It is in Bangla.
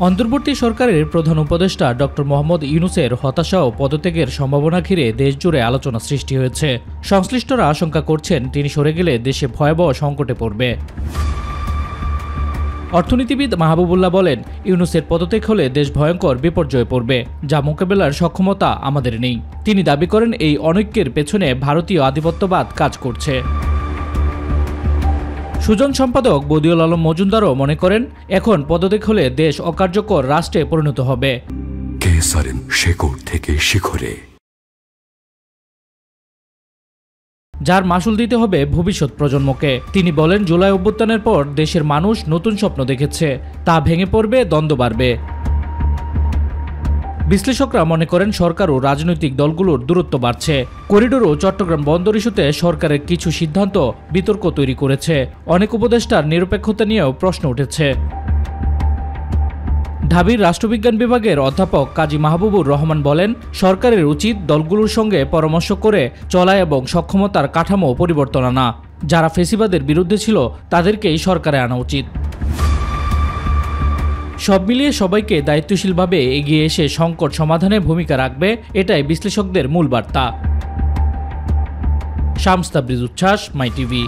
অন্তর্বর্তী সরকারের প্রধান উপদেষ্টা ডক্টর মোহাম্মদ ইউনূসের হতাশা ও পদত্যাগের সম্ভাবনা ঘিরে দেশজুড়ে আলোচনা সৃষ্টি হয়েছে। সংশ্লিষ্টরা আশঙ্কা করছেন তিনি সরে গেলে দেশে ভয়াবহ সংকটে পড়বে। অর্থনীতিবিদ মাহবুবুল্লাহ বলেন, ইউনূসের পদত্যাগ হলে দেশ ভয়ঙ্কর বিপর্যয়ে পড়বে, যা মোকাবেলার সক্ষমতা আমাদের নেই। তিনি দাবি করেন এই অনৈক্যের পেছনে ভারতীয় আধিপত্যবাদ কাজ করছে। সুজন সম্পাদক বদিউল আলম মজুমদারও মনে করেন, এখন পদত্যাগ হলে দেশ অকার্যকর রাষ্ট্রে পরিণত হবে। শেকড় থেকে শিখরে, যার মাসুল দিতে হবে ভবিষ্যৎ প্রজন্মকে। তিনি বলেন, জুলাই অভ্যুত্থানের পর দেশের মানুষ নতুন স্বপ্ন দেখেছে, তা ভেঙে পড়বে, দ্বন্দ্ব বাড়বে। বিশ্লেষকরা মনে করেন, সরকার ও রাজনৈতিক দলগুলোর দূরত্ব বাড়ছে। করিডোর ও চট্টগ্রাম বন্দর ইস্যুতে সরকারের কিছু সিদ্ধান্ত বিতর্ক তৈরি করেছে। অনেক উপদেষ্টার নিরপেক্ষতা নিয়েও প্রশ্ন উঠেছে। ঢাবির রাষ্ট্রবিজ্ঞান বিভাগের অধ্যাপক কাজী মাহবুবুর রহমান বলেন, সরকারের উচিত দলগুলোর সঙ্গে পরামর্শ করে চলা এবং সক্ষমতার কাঠামো পরিবর্তন আনা। যারা ফেসিবাদের বিরুদ্ধে ছিল তাদেরকেই সরকারে আনা উচিত। সব মিলিয়ে সবাইকে দায়িত্বশীলভাবে এগিয়ে এসে সংকট সমাধানে ভূমিকা রাখবে, এটাই বিশ্লেষকদের মূল বার্তা। শামস তাবরিজ উচ্ছ্বাস, মাই টিভি।